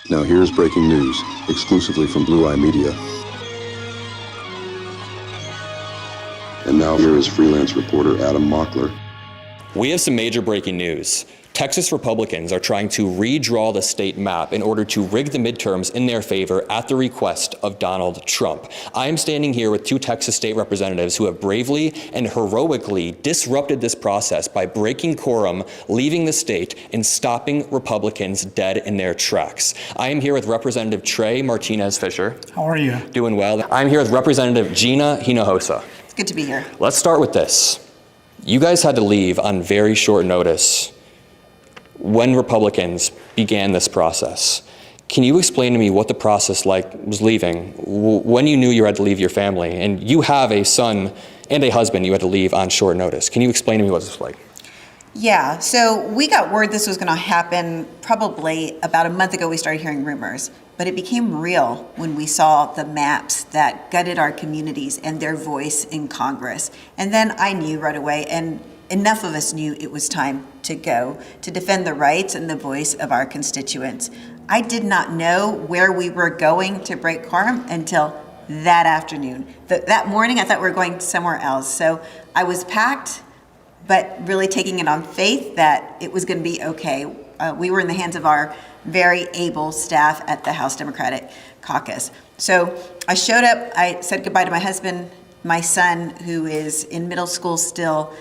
Now here's breaking news, exclusively from Blue Eye Media. And now here is freelance reporter Adam Mockler. We have some major breaking news. Texas Republicans are trying to redraw the state map in order to rig the midterms in their favor at the request of Donald Trump. I am standing here with two Texas state representatives who have bravely and heroically disrupted this process by breaking quorum, leaving the state, and stopping Republicans dead in their tracks. I am here with Representative Trey Martinez-Fisher. How are you? Doing well. I'm here with Representative Gina Hinojosa. It's good to be here. Let's start with this. You guys had to leave on very short notice when Republicans began this process. Can you explain to me what the process was leaving, when you knew you had to leave your family, and you have a son and a husband you had to leave on short notice? Can you explain to me what this was like? Yeah, so we got word this was going to happen probably about a month ago. We started hearing rumors, but it became real when we saw the maps that gutted our communities and their voice in Congress. And then I knew right away, and enough of us knew it was time to go to defend the rights and the voice of our constituents. I did not know where we were going to break quorum until that afternoon. That morning, I thought we were going somewhere else. So I was packed, but really taking it on faith that it was going to be okay. We were in the hands of our very able staff at the House Democratic Caucus. So I showed up, I said goodbye to my husband, my son, who is in middle school still.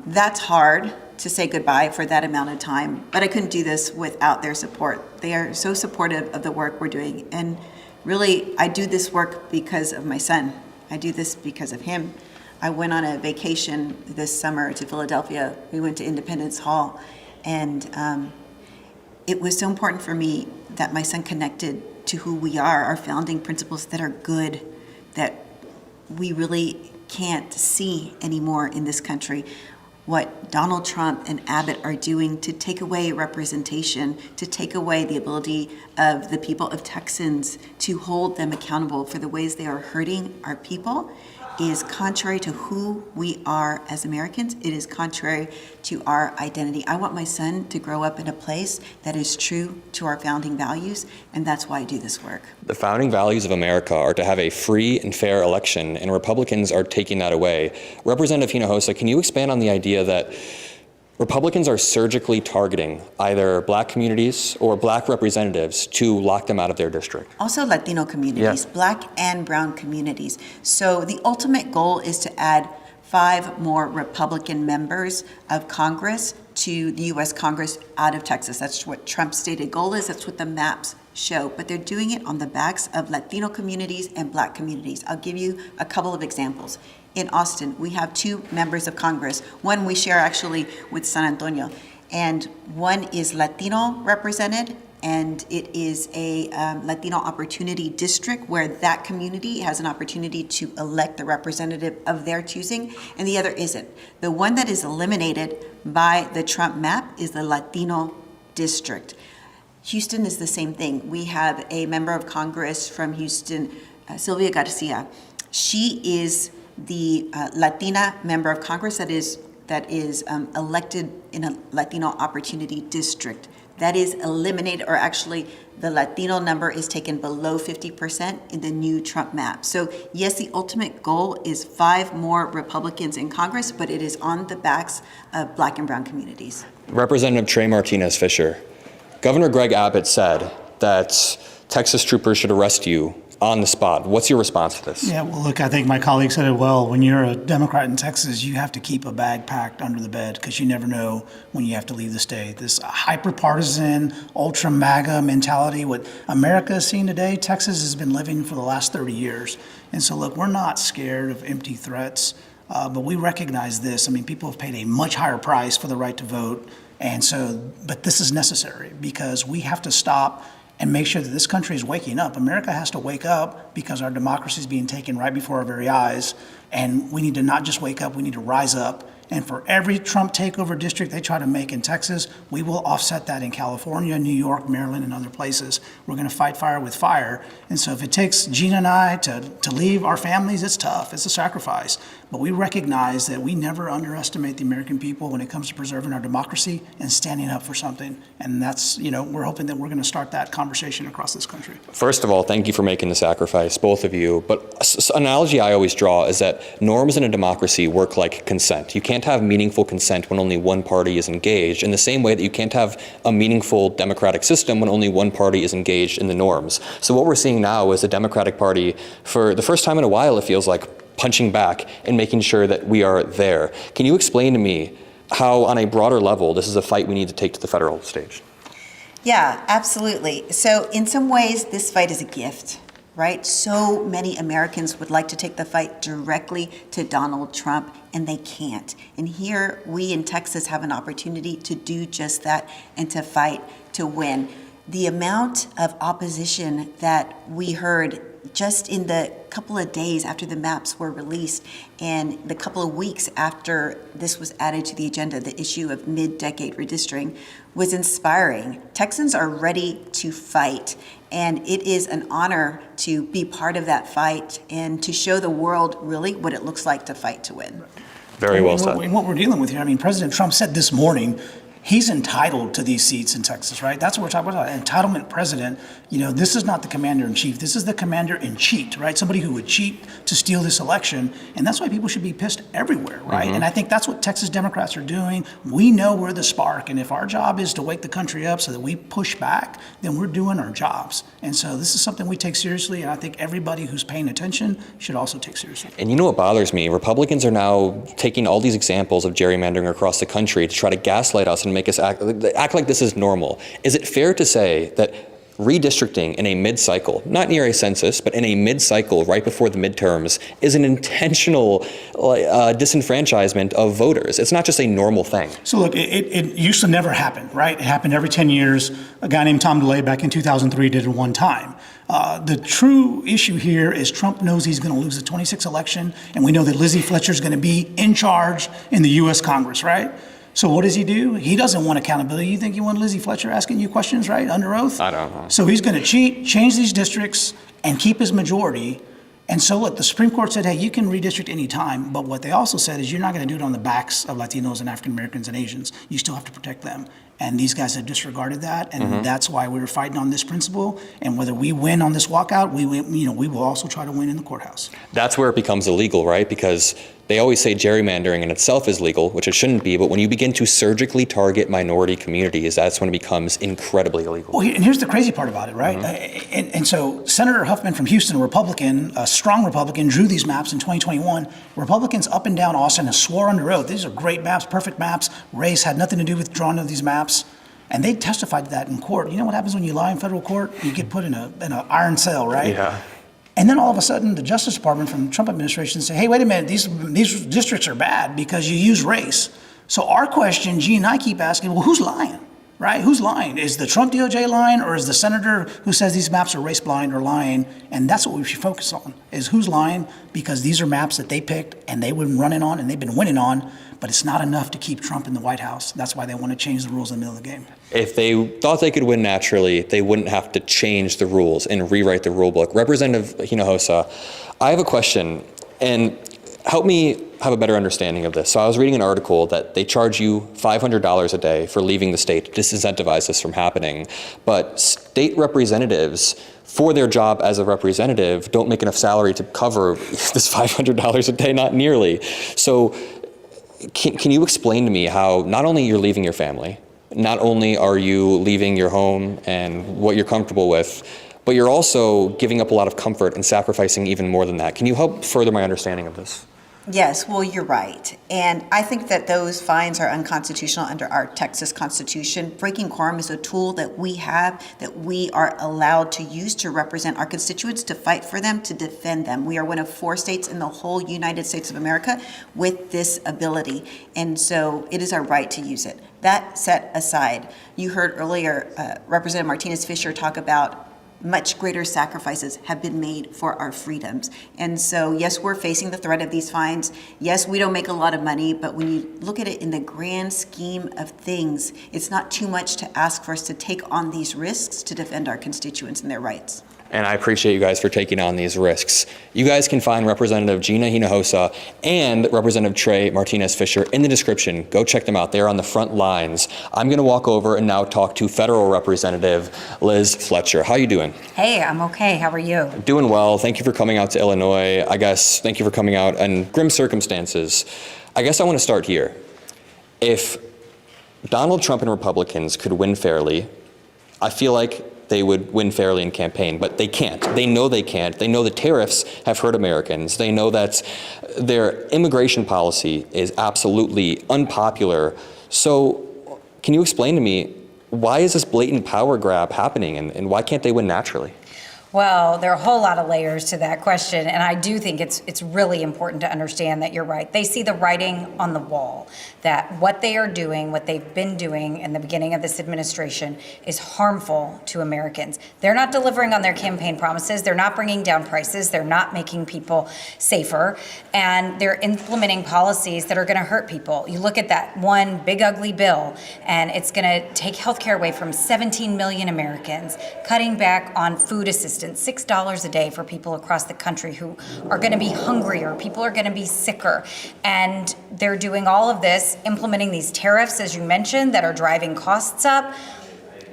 That's hard to say goodbye for that amount of time, but I couldn't do this without their support. They are so supportive of the work we're doing. And really, I do this work because of my son. I do this because of him. I went on a vacation this summer to Philadelphia. We went to Independence Hall, and it was so important for me that my son connected to who we are, our founding principles that are good, that we really can't see anymore in this country. What Donald Trump and Abbott are doing to take away representation, to take away the ability of the people of Texans to hold them accountable for the ways they are hurting our people, is contrary to who we are as Americans. It is contrary to our identity. I want my son to grow up in a place that is true to our founding values, and that's why I do this work. The founding values of America are to have a free and fair election, and Republicans are taking that away. Representative Hinojosa, can you expand on the idea that Republicans are surgically targeting either black communities or black representatives to lock them out of their district? Also Latino communities, black and brown communities. So the ultimate goal is to add 5 more Republican members of Congress to the U.S. Congress out of Texas. That's what Trump's stated goal is. That's what the maps show. But they're doing it on the backs of Latino communities and black communities. I'll give you a couple of examples. In Austin, we have 2 members of Congress. One we share actually with San Antonio, and one is Latino represented, and it is a Latino opportunity district where that community has an opportunity to elect the representative of their choosing, and the other isn't. The one that is eliminated by the Trump map is the Latino district. Houston is the same thing. We have a member of Congress from Houston, Sylvia Garcia. She is the Latina member of Congress that is elected in a Latino opportunity district. That is eliminated, or actually the Latino number is taken below 50% in the new Trump map. So yes, the ultimate goal is 5 more Republicans in Congress, but it is on the backs of black and brown communities. Representative Trey Martinez-Fisher, Governor Greg Abbott said that Texas troopers should arrest you on the spot. What's your response to this? Yeah, well, look, I think my colleague said it well. When you're a Democrat in Texas, you have to keep a bag packed under the bed because you never know when you have to leave the state. This hyper-partisan, ultra-MAGA mentality, what America is seeing today, Texas has been living for the last 30 years. And so, look, we're not scared of empty threats, but we recognize this. I mean, people have paid a much higher price for the right to vote. And so, but this is necessary because we have to stop and make sure that this country is waking up. America has to wake up because our democracy is being taken right before our very eyes. And we need to not just wake up, we need to rise up. And for every Trump takeover district they try to make in Texas, we will offset that in California, New York, Maryland, and other places. We're going to fight fire with fire. And so if it takes Gina and I to leave our families, it's tough. It's a sacrifice. but we recognize that we never underestimate the American people when it comes to preserving our democracy and standing up for something. And that's, we're hoping that we're going to start that conversation across this country. First of all, thank you for making the sacrifice, both of you. But an analogy I always draw is that norms in a democracy work like consent. You can't have meaningful consent when only one party is engaged, in the same way that you can't have a meaningful democratic system when only one party is engaged in the norms. So what we're seeing now is the Democratic Party, for the first time in a while, it feels like, punching back and making sure that we are there. Can you explain to me how, on a broader level, this is a fight we need to take to the federal stage? Yeah, absolutely. So in some ways, this fight is a gift, right? So many Americans would like to take the fight directly to Donald Trump, and they can't. And here, we in Texas have an opportunity to do just that and to fight to win. The amount of opposition that we heard just in the couple of days after the maps were released and the couple of weeks after this was added to the agenda, the issue of mid-decade redistricting, was inspiring. Texans are ready to fight, and it is an honor to be part of that fight and to show the world really what it looks like to fight to win. Very well said. And what we're dealing with here, President Trump said this morning, he's entitled to these seats in Texas, right? That's what we're talking about, entitlement president. This is not the commander-in-chief. This is the commander-in-cheat, right? Somebody who would cheat to steal this election. And that's why people should be pissed everywhere, right? And I think that's what Texas Democrats are doing. We know we're the spark. And if our job is to wake the country up so that we push back, then we're doing our jobs. And so this is something we take seriously. And I think everybody who's paying attention should also take seriously. And you know what bothers me? Republicans are now taking all these examples of gerrymandering across the country to try to gaslight us and make us act like this is normal. Is it fair to say that redistricting in a mid-cycle, not near a census, but in a mid-cycle right before the midterms, is an intentional disenfranchisement of voters? It's not just a normal thing. So look, it used to never happen, right? It happened every 10 years. A guy named Tom DeLay back in 2003 did it one time. The true issue here is Trump knows he's going to lose the 26th election, and we know that Lizzie Fletcher is going to be in charge in the U.S. Congress, right? So what does he do? He doesn't want accountability. You think you want Lizzie Fletcher asking you questions, right, under oath? I don't know. So he's going to cheat, change these districts, and keep his majority. And so look, the Supreme Court said, hey, you can redistrict any time, but what they also said is you're not going to do it on the backs of Latinos and African Americans and Asians. You still have to protect them. And these guys have disregarded that, and that's why we were fighting on this principle. And whether we win on this walkout, we will also try to win in the courthouse. That's where it becomes illegal, right? Because they always say gerrymandering in itself is legal, which it shouldn't be, but when you begin to surgically target minority communities, that's when it becomes incredibly illegal. Well, and here's the crazy part about it, right? And so Senator Huffman from Houston, a Republican, a strong Republican, drew these maps in 2021. Republicans up and down Austin have swore under oath, these are great maps, perfect maps. Race had nothing to do with drawing of these maps. And they testified to that in court. You know what happens when you lie in federal court? You get put in an iron cell, right? Yeah. And then all of a sudden, the Justice Department from the Trump administration say, hey, wait a minute, these districts are bad because you use race. So our question, G and I keep asking, well, who's lying, right? Who's lying? Is the Trump DOJ lying, or is the senator who says these maps are race blind or lying? And that's what we should focus on, is who's lying, because these are maps that they picked and they've been running on and they've been winning on, but it's not enough to keep Trump in the White House. That's why they want to change the rules in the middle of the game. If they thought they could win naturally, they wouldn't have to change the rules and rewrite the rule book. Representative Hinojosa, I have a question, and help me have a better understanding of this. So I was reading an article that they charge you $500 a day for leaving the state to disincentivize this from happening, but state representatives, for their job as a representative, don't make enough salary to cover this $500 a day, not nearly. So can you explain to me how not only you're leaving your family, not only are you leaving your home and what you're comfortable with, but you're also giving up a lot of comfort and sacrificing even more than that. Can you help further my understanding of this? Yes, well, you're right. And I think that those fines are unconstitutional under our Texas Constitution. Breaking quorum is a tool that we have, that we are allowed to use to represent our constituents, to fight for them, to defend them. We are one of 4 states in the whole United States of America with this ability. And so it is our right to use it. That set aside, you heard earlier Representative Martinez Fisher talk about much greater sacrifices have been made for our freedoms. And so, yes, we're facing the threat of these fines. Yes, we don't make a lot of money, but when you look at it in the grand scheme of things, it's not too much to ask for us to take on these risks to defend our constituents and their rights. and I appreciate you guys for taking on these risks. You guys can find Representative Gina Hinojosa and Representative Trey Martinez-Fisher in the description. Go check them out. They're on the front lines. I'm going to walk over and now talk to Federal Representative Liz Fletcher. How are you doing? Hey, I'm okay. How are you? Doing well. Thank you for coming out to Illinois. I guess thank you for coming out in grim circumstances. I guess I want to start here. If Donald Trump and Republicans could win fairly, I feel like they would win fairly in campaign, but they can't. They know they can't. They know the tariffs have hurt Americans. They know that their immigration policy is absolutely unpopular. So can you explain to me, why is this blatant power grab happening, and why can't they win naturally? Well, there are a whole lot of layers to that question, and I do think it's really important to understand that you're right. They see the writing on the wall, that what they are doing, what they've been doing in the beginning of this administration is harmful to Americans. They're not delivering on their campaign promises. They're not bringing down prices. They're not making people safer, and they're implementing policies that are going to hurt people. You look at that one big ugly bill, and it's going to take health care away from 17 million Americans, cutting back on food assistance. $6 a day for people across the country who are going to be hungrier, people are going to be sicker. And they're doing all of this, implementing these tariffs, as you mentioned, that are driving costs up.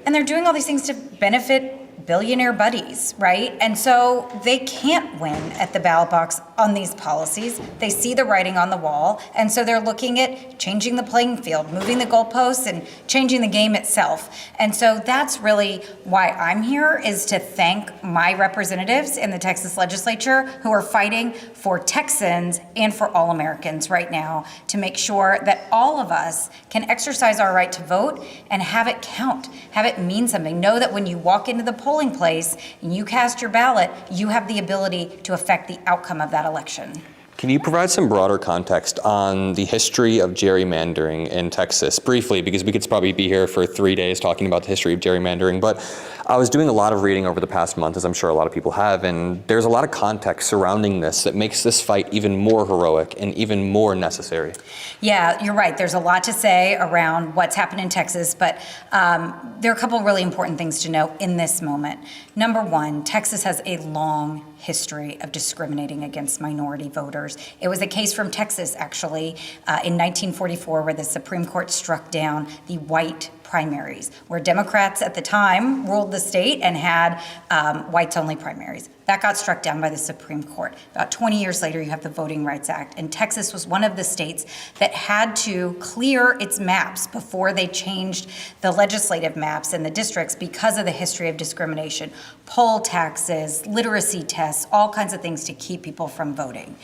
And they're doing all these things to benefit billionaire buddies, right? And so they can't win at the ballot box on these policies. They see the writing on the wall, and so they're looking at changing the playing field, moving the goalposts, and changing the game itself. And so that's really why I'm here, is to thank my representatives in the Texas legislature who are fighting for Texans and for all Americans right now to make sure that all of us can exercise our right to vote and have it count, have it mean something. Know that when you walk into the polling place and you cast your ballot, you have the ability to affect the outcome of that election. Can you provide some broader context on the history of gerrymandering in Texas, briefly, because we could probably be here for 3 days talking about the history of gerrymandering, but I was doing a lot of reading over the past month, as I'm sure a lot of people have, and there's a lot of context surrounding this that makes this fight even more heroic and even more necessary. Yeah, you're right. There's a lot to say around what's happened in Texas, but there are a couple of really important things to know in this moment. Number one, Texas has a long history of discriminating against minority voters. It was a case from Texas, actually, in 1944, where the Supreme Court struck down the white primaries, where Democrats at the time ruled the state and had whites-only primaries. That got struck down by the Supreme Court. About 20 years later, you have the Voting Rights Act, and Texas was one of the states that had to clear its maps before they changed the legislative maps and the districts because of the history of discrimination. Poll taxes, literacy tests, all kinds of things to keep people from voting.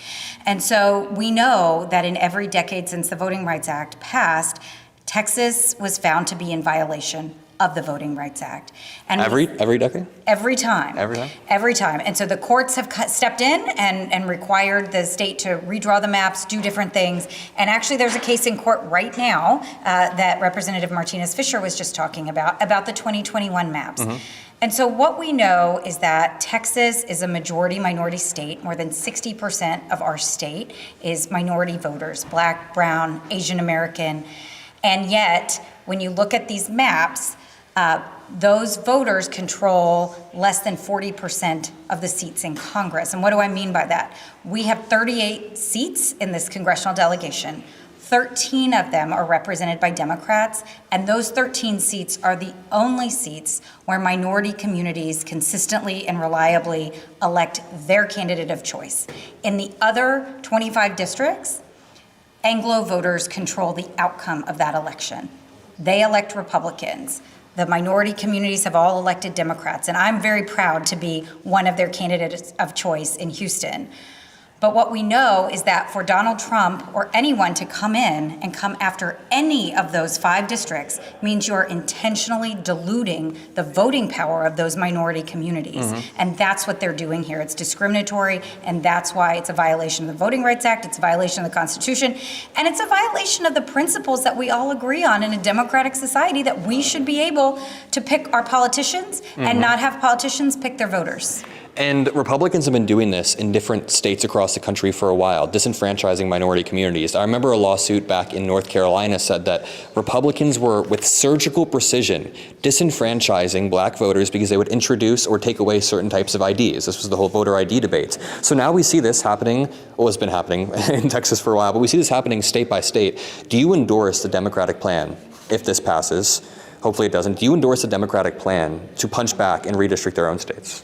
And so we know that in every decade since the Voting Rights Act passed, Texas was found to be in violation of the Voting Rights Act. And Every decade? Every time. Every time? Every time. And so the courts have stepped in and required the state to redraw the maps, do different things. And actually there's a case in court right now that Representative Martinez-Fisher was just talking about the 2021 maps. Mm-hmm. And so what we know is that Texas is a majority minority state. More than 60% of our state is minority voters, Black, brown, Asian American. And yet, when you look at these maps, those voters control less than 40% of the seats in Congress. And what do I mean by that? We have 38 seats in this congressional delegation. 13 of them are represented by Democrats, and those 13 seats are the only seats where minority communities consistently and reliably elect their candidate of choice. In the other 25 districts, Anglo voters control the outcome of that election. They elect Republicans. The minority communities have all elected Democrats, and I'm very proud to be one of their candidates of choice in Houston. But what we know is that for Donald Trump or anyone to come in and come after any of those 5 districts means you're intentionally diluting the voting power of those minority communities. Mm-hmm. And that's what they're doing here. It's discriminatory, and that's why it's a violation of the Voting Rights Act, it's a violation of the Constitution, and it's a violation of the principles that we all agree on in a democratic society, that we should be able to pick our politicians, mm-hmm. and not have politicians pick their voters. And Republicans have been doing this in different states across the country for a while, disenfranchising minority communities. I remember a lawsuit back in North Carolina said that Republicans were, with surgical precision, disenfranchising black voters because they would introduce or take away certain types of IDs. This was the whole voter ID debate. So now we see this happening, well, it's been happening in Texas for a while, but we see this happening state by state. Do you endorse the Democratic plan, if this passes? Hopefully it doesn't. Do you endorse the Democratic plan to punch back and redistrict their own states?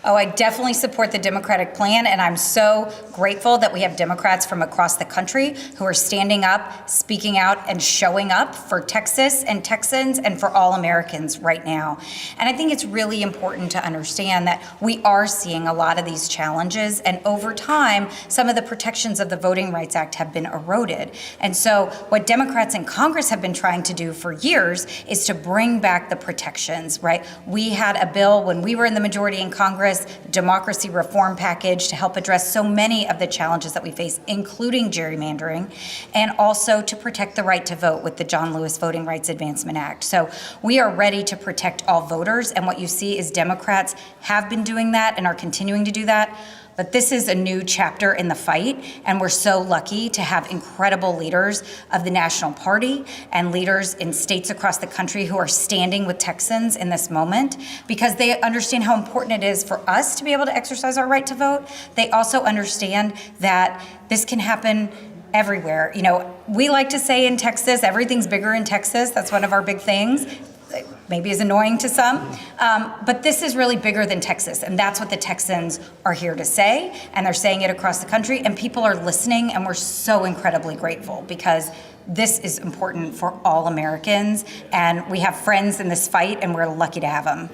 Oh, I definitely support the Democratic plan, and I'm so grateful that we have Democrats from across the country who are standing up, speaking out, and showing up for Texas and Texans and for all Americans right now. And I think it's really important to understand that we are seeing a lot of these challenges, and over time, some of the protections of the Voting Rights Act have been eroded. And so what Democrats in Congress have been trying to do for years is to bring back the protections, right? We had a bill when we were in the majority in Congress, democracy reform package to help address so many of the challenges that we face, including gerrymandering, and also to protect the right to vote with the John Lewis Voting Rights Advancement Act. So we are ready to protect all voters, and what you see is Democrats have been doing that and are continuing to do that. But this is a new chapter in the fight, and we're so lucky to have incredible leaders of the National Party and leaders in states across the country who are standing with Texans in this moment because they understand how important it is for us to be able to exercise our right to vote. They also understand that this can happen everywhere. You know, we like to say in Texas, everything's bigger in Texas. That's one of our big things. Maybe is annoying to some, but this is really bigger than Texas, and that's what the Texans are here to say, and they're saying it across the country, and people are listening, and we're so incredibly grateful because this is important for all Americans, and we have friends in this fight, and we're lucky to have them.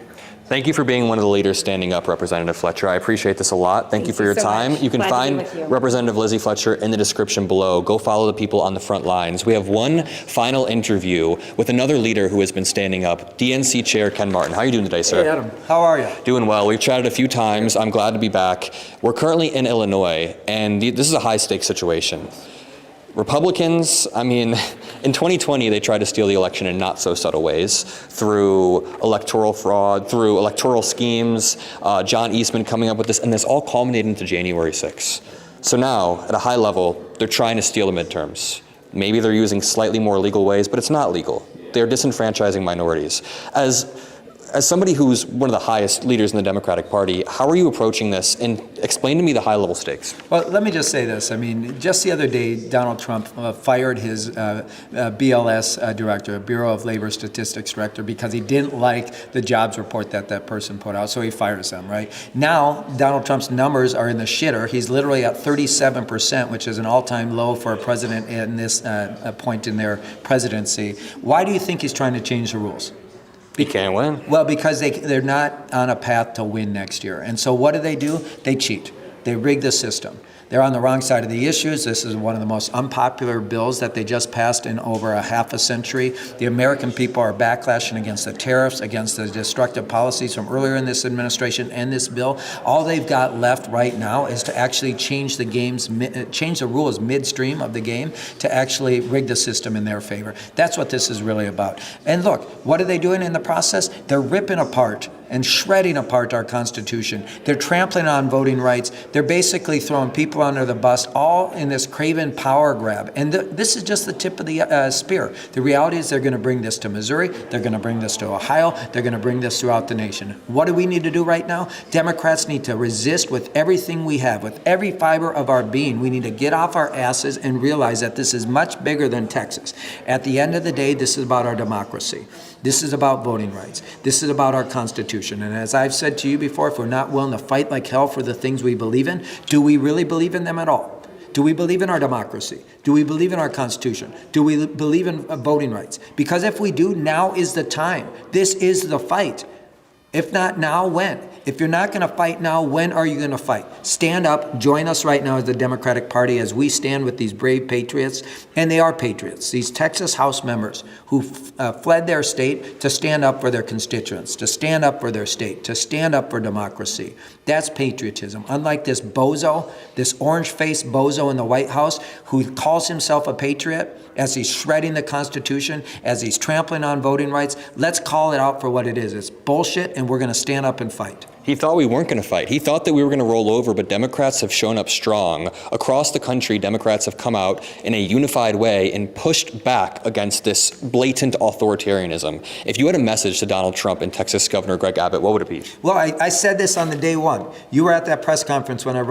Thank you for being one of the leaders standing up, Representative Fletcher. I appreciate this a lot. Thank you for your so time. much. You can Glad to be find with you. Representative Lizzie Fletcher in the description below. Go follow the people on the front lines. We have one final interview with another leader who has been standing up, DNC Chair Ken Martin. How are you doing today, sir? Hey, Adam. How are you? Doing well. We've chatted a few times. I'm glad to be back. We're currently in Illinois, and this is a high-stakes situation. Republicans, I mean, in 2020, they tried to steal the election in not so subtle ways through electoral fraud, through electoral schemes, John Eastman coming up with this, and this all culminated into January 6th. So now, at a high level, they're trying to steal the midterms. Maybe they're using slightly more legal ways, but it's not legal. They're disenfranchising minorities. As somebody who's one of the highest leaders in the Democratic Party, how are you approaching this? And explain to me the high-level stakes. Well, let me just say this. I mean, just the other day, Donald Trump fired his BLS director, Bureau of Labor Statistics director, because he didn't like the jobs report that that person put out, so he fires them, right? Now, Donald Trump's numbers are in the shitter. He's literally at 37%, which is an all-time low for a president in this point in their presidency. Why do you think he's trying to change the rules? He can't win. Well, because they're not on a path to win next year. And so what do? They cheat. They rig the system. They're on the wrong side of the issues. This is one of the most unpopular bills that they just passed in over a half a century. The American people are backlashing against the tariffs, against the destructive policies from earlier in this administration and this bill. All they've got left right now is to actually change the rules midstream of the game to actually rig the system in their favor. That's what this is really about. And look, what are they doing in the process? They're ripping apart and shredding apart our Constitution. They're trampling on voting rights. They're basically throwing people under the bus, all in this craven power grab. And this is just the tip of the spear. The reality is they're going to bring this to Missouri. They're going to bring this to Ohio. They're going to bring this throughout the nation. What do we need to do right now? Democrats need to resist with everything we have, with every fiber of our being. We need to get off our asses and realize that this is much bigger than Texas. At the end of the day, this is about our democracy. This is about voting rights. This is about our Constitution. And as I've said to you before, if we're not willing to fight like hell for the things we believe in, do we really believe in them at all? Do we believe in our democracy? Do we believe in our Constitution? Do we believe in voting rights? Because if we do, now is the time. This is the fight. If not now, when? If you're not going to fight now, when are you going to fight? Stand up. Join us right now as the Democratic Party as we stand with these brave patriots. And they are patriots. These Texas House members who fled their state to stand up for their constituents, to stand up for their state, to stand up for democracy. That's patriotism. Unlike this bozo, this orange-faced bozo in the White House who calls himself a patriot as he's shredding the Constitution, as he's trampling on voting rights, let's call it out for what it is. It's bullshit, and we're going to stand up and fight. He thought we weren't going to fight. He thought that we were going to roll over, but Democrats have shown up strong. Across the country, Democrats have come out in a unified way and pushed back against this blatant authoritarianism. If you had a message to Donald Trump and Texas Governor Greg Abbott, what would it be? Well, I said this on the day one. You were at that press conference when I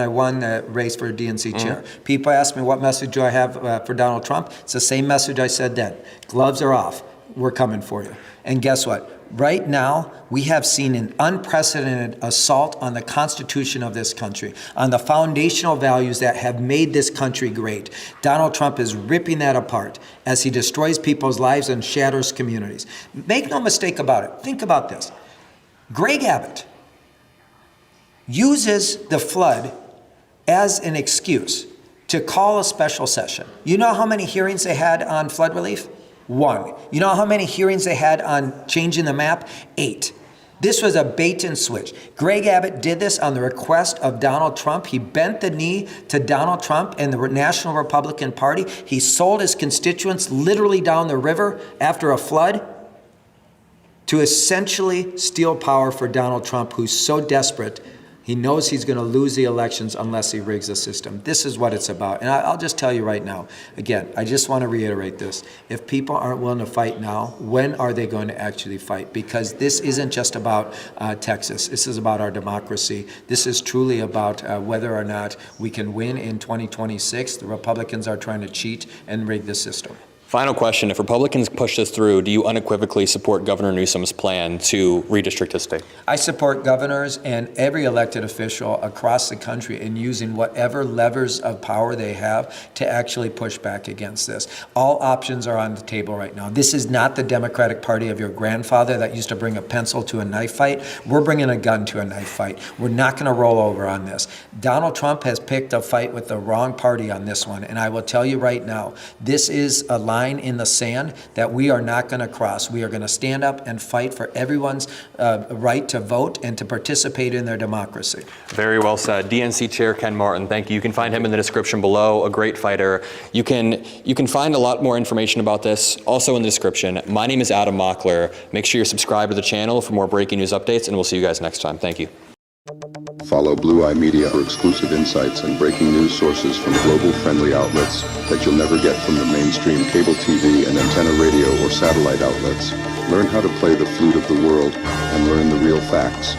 won the race for DNC chair. People asked me, what message do I have for Donald Trump? It's the same message I said then. Gloves are off. We're coming for you. And guess what? Right now, we have seen an unprecedented assault on the Constitution of this country, on the foundational values that have made this country great. Donald Trump is ripping that apart as he destroys people's lives and shatters communities. Make no mistake about it. Think about this. Greg Abbott uses the flood as an excuse to call a special session. You know how many hearings they had on flood relief? 1. You know how many hearings they had on changing the map? 8. This was a bait and switch. Greg Abbott did this on the request of Donald Trump. He bent the knee to Donald Trump and the National Republican Party. He sold his constituents literally down the river after a flood to essentially steal power for Donald Trump, who's so desperate. He knows he's going to lose the elections unless he rigs the system. This is what it's about. And I'll just tell you right now, again, I just want to reiterate this. If people aren't willing to fight now, when are they going to actually fight? Because this isn't just about Texas. This is about our democracy. This is truly about whether or not we can win in 2026. The Republicans are trying to cheat and rig the system. Final question. If Republicans push this through, do you unequivocally support Governor Newsom's plan to redistrict his state? I support governors and every elected official across the country in using whatever levers of power they have to actually push back against this. All options are on the table right now. This is not the Democratic Party of your grandfather that used to bring a pencil to a knife fight. We're bringing a gun to a knife fight. We're not going to roll over on this. Donald Trump has picked a fight with the wrong party on this one. And I will tell you right now, this is a line in the sand that we are not going to cross. We are going to stand up and fight for everyone's right to vote and to participate in their democracy. Very well said. DNC Chair Ken Martin, thank you. You can find him in the description below, a great fighter. You can find a lot more information about this also in the description. My name is Adam Mockler. Make sure you're subscribed to the channel for more breaking news updates, and we'll see you guys next time. Thank you. Follow Blue Eye Media for exclusive insights and breaking news sources from global-friendly outlets that you'll never get from the mainstream cable TV and antenna radio or satellite outlets. Learn how to play the flute of the world and learn the real facts.